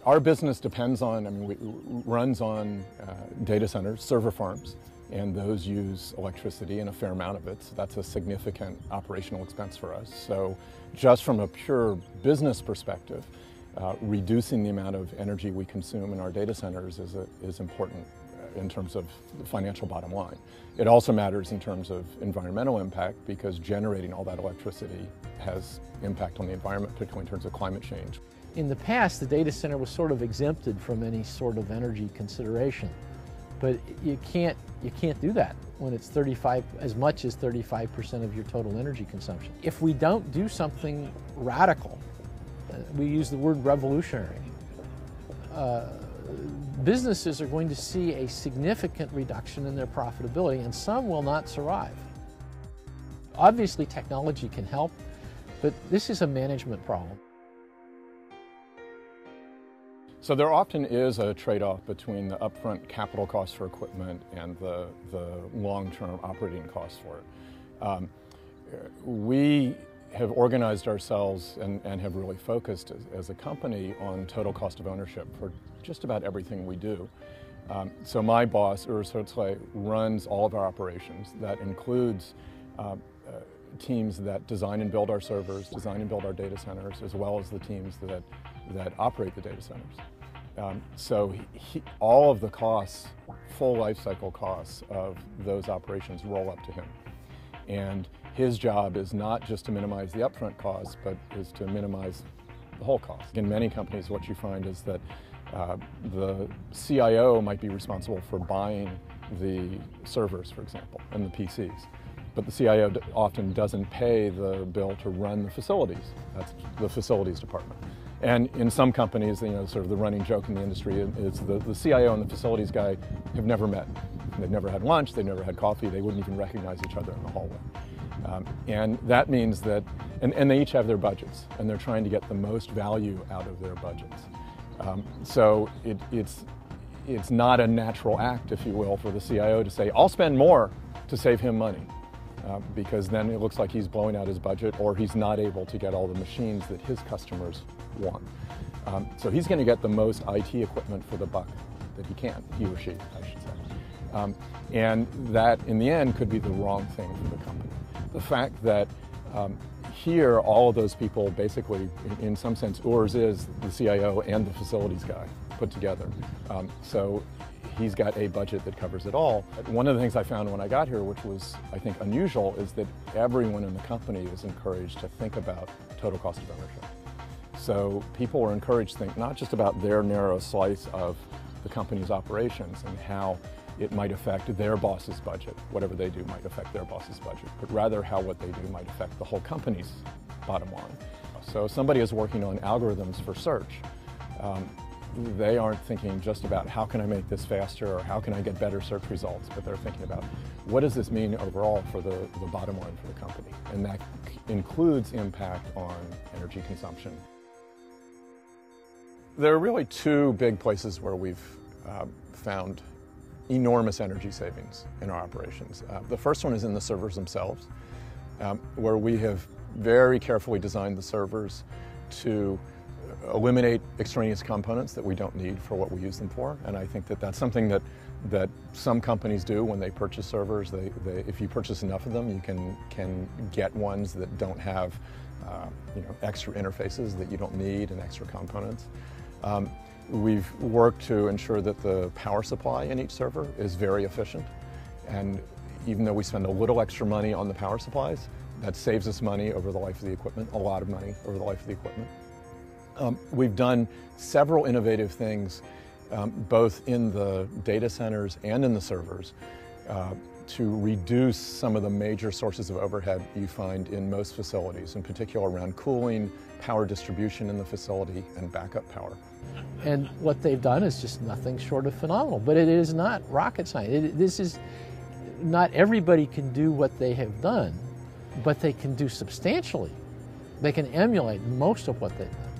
Our business depends on, runs on data centers, server farms, and those use electricity and a fair amount of it. So that's a significant operational expense for us. So just from a pure business perspective, reducing the amount of energy we consume in our data centers is important in terms of the financial bottom line. It also matters in terms of environmental impact because generating all that electricity has impact on the environment, particularly in terms of climate change. In the past, the data center was sort of exempted from any sort of energy consideration, but you can't do that when it's as much as 35% of your total energy consumption. If we don't do something radical, we use the word revolutionary, businesses are going to see a significant reduction in their profitability, and some will not survive. Obviously, technology can help, but this is a management problem. So there often is a trade-off between the upfront capital costs for equipment and the long-term operating costs for it. We have organized ourselves and have really focused as a company on total cost of ownership for just about everything we do. So my boss, Urs Herzle, runs all of our operations. That includes teams that design and build our servers, design and build our data centers, as well as the teams that operate the data centers. So all of the costs, full life cycle costs of those operations roll up to him. And his job is not just to minimize the upfront costs, but is to minimize the whole cost. In many companies, what you find is that the CIO might be responsible for buying the servers, for example, and the PCs. But the CIO often doesn't pay the bill to run the facilities. That's the facilities department. And in some companies, sort of the running joke in the industry is the CIO and the facilities guy have never met. They've never had lunch, they've never had coffee, they wouldn't even recognize each other in the hallway. And that means that, and they each have their budgets, and they're trying to get the most value out of their budgets. So it's not a natural act, if you will, for the CIO to say, I'll spend more to save him money. Because then it looks like he's blowing out his budget or he's not able to get all the machines that his customers want. So he's going to get the most IT equipment for the buck that he can, he or she, I should say. And that, in the end, could be the wrong thing for the company. The fact that here, all of those people basically, in some sense, Urs is the CIO and the facilities guy put together. So he's got a budget that covers it all. One of the things I found when I got here, which was, I think, unusual, is that everyone in the company is encouraged to think about total cost of ownership. So people were encouraged to think not just about their narrow slice of the company's operations and how it might affect their boss's budget. Whatever they do might affect their boss's budget, but rather how what they do might affect the whole company's bottom line. So if somebody is working on algorithms for search, they aren't thinking just about how can I make this faster or how can I get better search results, but they're thinking about what does this mean overall for the bottom line for the company. And that includes impact on energy consumption. There are really two big places where we've found enormous energy savings in our operations. The first one is in the servers themselves, where we have very carefully designed the servers to eliminate extraneous components that we don't need for what we use them for. And I think that that's something that some companies do when they purchase servers. If you purchase enough of them, you can get ones that don't have extra interfaces that you don't need and extra components. We've worked to ensure that the power supply in each server is very efficient. And even though we spend a little extra money on the power supplies, that saves us money over the life of the equipment, a lot of money over the life of the equipment. We've done several innovative things, both in the data centers and in the servers, to reduce some of the major sources of overhead you find in most facilities, in particular around cooling, power distribution in the facility, and backup power. And what they've done is just nothing short of phenomenal, but it is not rocket science. Not everybody can do what they have done, but they can do substantially. They can emulate most of what they've done.